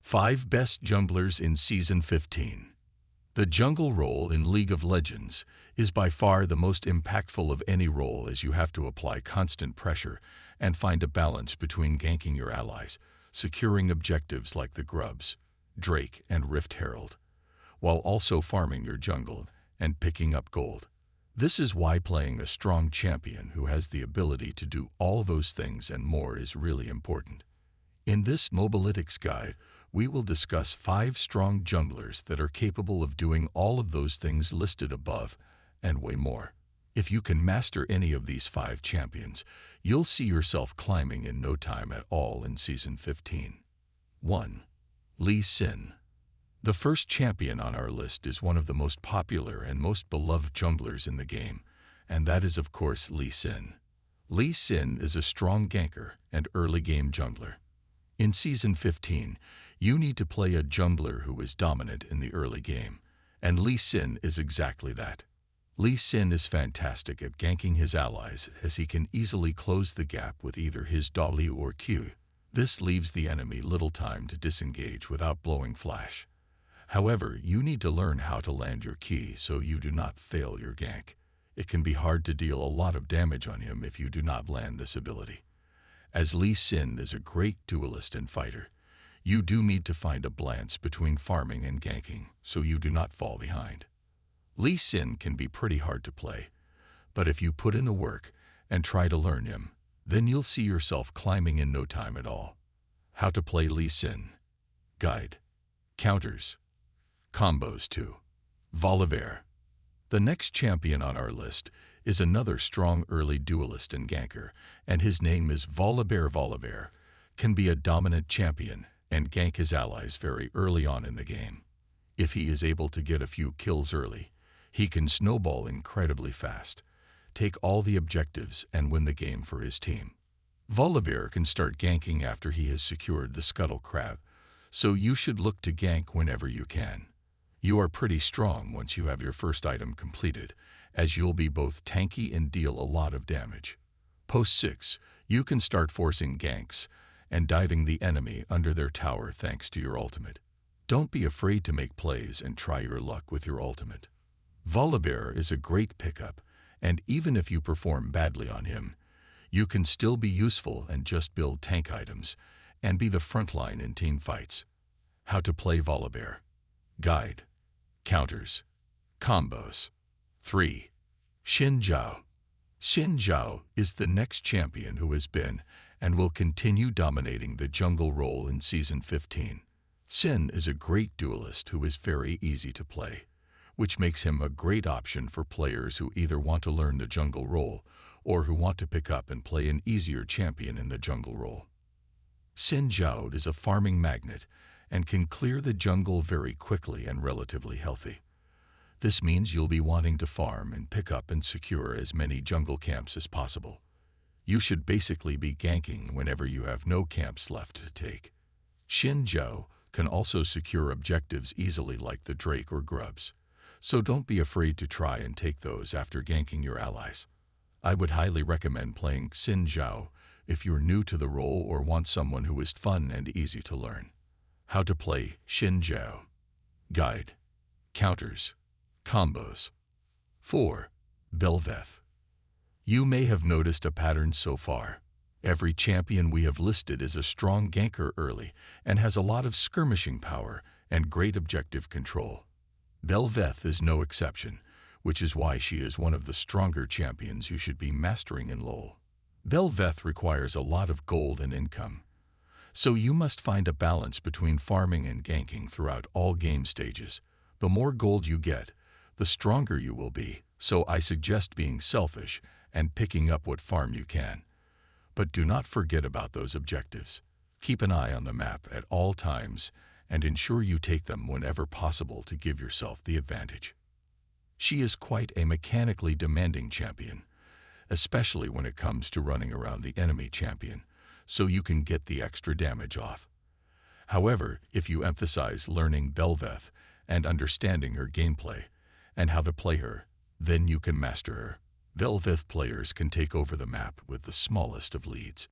5 Best Junglers in Season 15. The jungle role in League of Legends is by far the most impactful of any role, as you have to apply constant pressure and find a balance between ganking your allies, securing objectives like the Grubs, Drake, and Rift Herald, while also farming your jungle and picking up gold. This is why playing a strong champion who has the ability to do all those things and more is really important. In this Mobalytics guide, we will discuss 5 strong junglers that are capable of doing all of those things listed above and way more. If you can master any of these 5 champions, you'll see yourself climbing in no time at all in Season 15. 1. Lee Sin. The first champion on our list is one of the most popular and most beloved junglers in the game, and that is of course Lee Sin. Lee Sin is a strong ganker and early game jungler. In Season 15, you need to play a jungler who is dominant in the early game, and Lee Sin is exactly that. Lee Sin is fantastic at ganking his allies, as he can easily close the gap with either his W or Q. This leaves the enemy little time to disengage without blowing flash. However, you need to learn how to land your key so you do not fail your gank. It can be hard to deal a lot of damage on him if you do not land this ability. As Lee Sin is a great duelist and fighter, you do need to find a balance between farming and ganking so you do not fall behind. Lee Sin can be pretty hard to play, but if you put in the work and try to learn him, then you'll see yourself climbing in no time at all. How to play Lee Sin. Guide. Counters. Combos 2. Bel'Veth. The next champion on our list is another strong early duelist and ganker, and his name is Bel'Veth. Bel'Veth can be a dominant champion and gank his allies very early on in the game. If he is able to get a few kills early, he can snowball incredibly fast, take all the objectives, and win the game for his team. Bel'Veth can start ganking after he has secured the Scuttle Crab, so you should look to gank whenever you can. You are pretty strong once you have your first item completed, as you'll be both tanky and deal a lot of damage. Post 6, you can start forcing ganks and diving the enemy under their tower thanks to your ultimate. Don't be afraid to make plays and try your luck with your ultimate. Bel'Veth is a great pickup, and even if you perform badly on him, you can still be useful and just build tank items and be the frontline in team fights. How to play Bel'Veth. Guide. Counters. Combos. 3. Xin Zhao. Xin Zhao is the next champion who has been and will continue dominating the jungle role in Season 15. Xin is a great duelist who is very easy to play, which makes him a great option for players who either want to learn the jungle role or who want to pick up and play an easier champion in the jungle role. Xin Zhao is a farming magnet and can clear the jungle very quickly and relatively healthy. This means you'll be wanting to farm and pick up and secure as many jungle camps as possible. You should basically be ganking whenever you have no camps left to take. Xin Zhao can also secure objectives easily like the Drake or Grubs, so don't be afraid to try and take those after ganking your allies. I would highly recommend playing Xin Zhao if you're new to the role or want someone who is fun and easy to learn. How to play Xin Zhao. Guide. Counters. Combos. 4. Bel'Veth. You may have noticed a pattern so far. Every champion we have listed is a strong ganker early and has a lot of skirmishing power and great objective control. Bel'Veth is no exception, which is why she is one of the stronger champions you should be mastering in LoL. Bel'Veth requires a lot of gold and income, so you must find a balance between farming and ganking throughout all game stages. The more gold you get, the stronger you will be, so I suggest being selfish and picking up what farm you can. But do not forget about those objectives. Keep an eye on the map at all times and ensure you take them whenever possible to give yourself the advantage. She is quite a mechanically demanding champion, especially when it comes to running around the enemy champion, so you can get the extra damage off. However, if you emphasize learning Bel'Veth and understanding her gameplay and how to play her, then you can master her. Bel'Veth players can take over the map with the smallest of leads.